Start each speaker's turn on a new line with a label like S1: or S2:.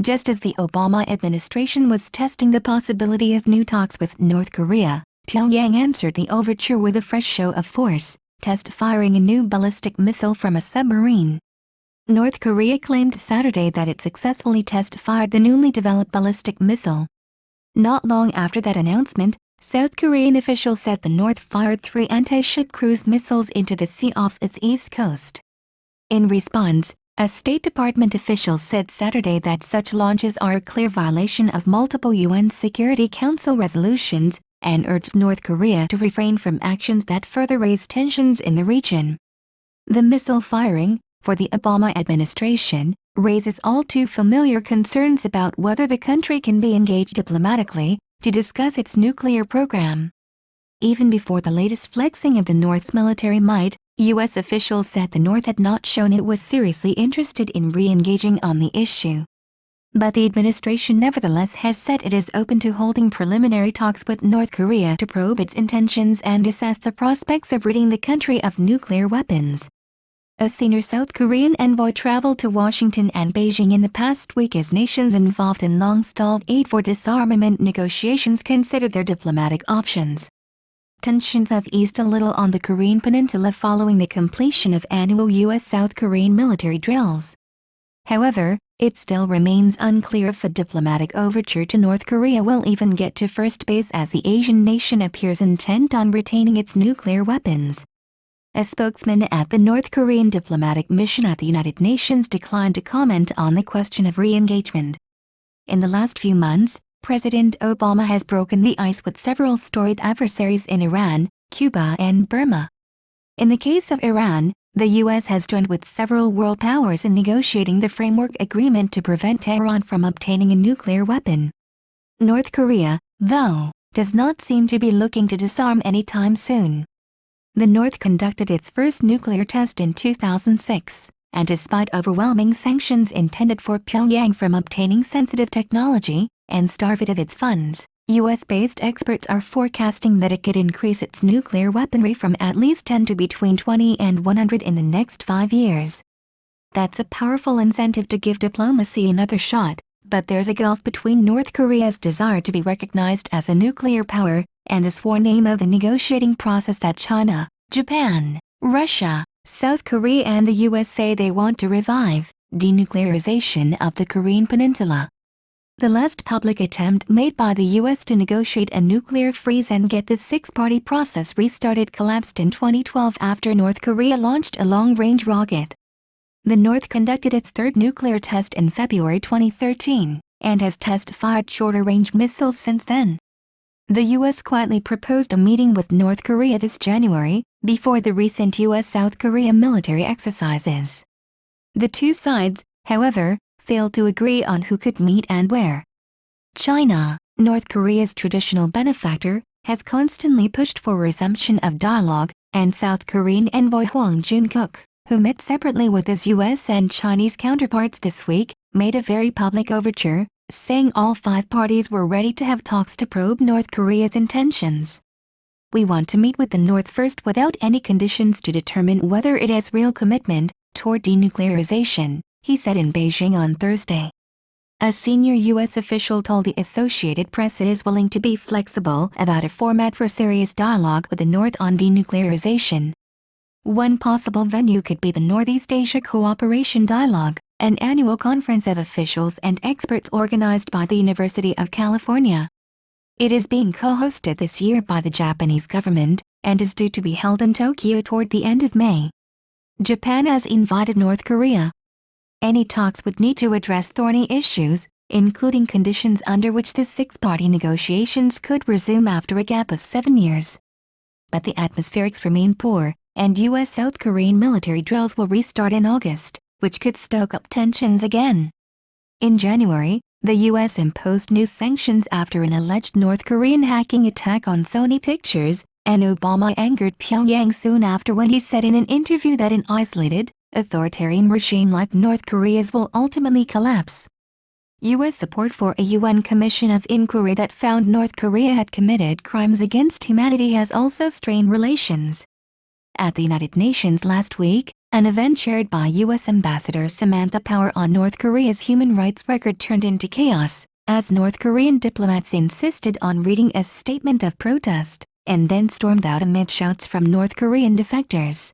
S1: Just as the Obama administration was testing the possibility of new talks with North Korea, Pyongyang answered the overture with a fresh show of force, test-firing a new ballistic missile from a submarine. North Korea claimed Saturday that it successfully test-fired the newly developed ballistic missile. Not long after that announcement, South Korean officials said the North fired 3 anti-ship cruise missiles into the sea off its east coast. In response, a State Department official said Saturday that such launches are a clear violation of multiple UN Security Council resolutions, and urged North Korea to refrain from actions that further raise tensions in the region. The missile firing, for the Obama administration, raises all too familiar concerns about whether the country can be engaged diplomatically to discuss its nuclear program. Even before the latest flexing of the North's military might, U.S. officials said the North had not shown it was seriously interested in re-engaging on the issue. But the administration nevertheless has said it is open to holding preliminary talks with North Korea to probe its intentions and assess the prospects of ridding the country of nuclear weapons. A senior South Korean envoy traveled to Washington and Beijing in the past week as nations involved in long-stalled aid for disarmament negotiations considered their diplomatic options. Tensions have eased a little on the Korean peninsula following the completion of annual U.S.-South Korean military drills. However, it still remains unclear if a diplomatic overture to North Korea will even get to first base as the Asian nation appears intent on retaining its nuclear weapons. A spokesman at the North Korean diplomatic mission at the United Nations declined to comment on the question of re-engagement. In the last few months, President Obama has broken the ice with several storied adversaries in Iran, Cuba and Burma. In the case of Iran, the U.S. has joined with several world powers in negotiating the framework agreement to prevent Tehran from obtaining a nuclear weapon. North Korea, though, does not seem to be looking to disarm anytime soon. The North conducted its first nuclear test in 2006, and despite overwhelming sanctions intended for Pyongyang from obtaining sensitive technology and starve it of its funds, U.S.-based experts are forecasting that it could increase its nuclear weaponry from at least 10 to between 20 and 100 in the next 5 years. That's a powerful incentive to give diplomacy another shot, but there's a gulf between North Korea's desire to be recognized as a nuclear power and the sworn aim of the negotiating process that China, Japan, Russia, South Korea and the U.S. say they want to revive denuclearization of the Korean peninsula. The last public attempt made by the U.S. to negotiate a nuclear freeze and get the six-party process restarted collapsed in 2012 after North Korea launched a long-range rocket. The North conducted its third nuclear test in February 2013, and has test-fired shorter-range missiles since then. The U.S. quietly proposed a meeting with North Korea this January, before the recent U.S.-South Korea military exercises. The two sides, however, failed to agree on who could meet and where. China, North Korea's traditional benefactor, has constantly pushed for resumption of dialogue, and South Korean envoy Hwang Jun-kook, who met separately with his U.S. and Chinese counterparts this week, made a very public overture, saying all 5 parties were ready to have talks to probe North Korea's intentions. "We want to meet with the North first without any conditions to determine whether it has real commitment toward denuclearization," he said in Beijing on Thursday. A senior U.S. official told the Associated Press it is willing to be flexible about a format for serious dialogue with the North on denuclearization. One possible venue could be the Northeast Asia Cooperation Dialogue, an annual conference of officials and experts organized by the University of California. It is being co-hosted this year by the Japanese government, and is due to be held in Tokyo toward the end of May. Japan has invited North Korea. Any talks would need to address thorny issues, including conditions under which the six-party negotiations could resume after a gap of 7 years. But the atmospherics remain poor, and U.S.-South Korean military drills will restart in August, which could stoke up tensions again. In January, the U.S. imposed new sanctions after an alleged North Korean hacking attack on Sony Pictures, and Obama angered Pyongyang soon after when he said in an interview that an isolated, authoritarian regime like North Korea's will ultimately collapse. U.S. support for a UN Commission of Inquiry that found North Korea had committed crimes against humanity has also strained relations. At the United Nations last week, An event chaired by U.S. Ambassador Samantha Power on North Korea's human rights record turned into chaos, as North Korean diplomats insisted on reading a statement of protest, and then stormed out amid shouts from North Korean defectors.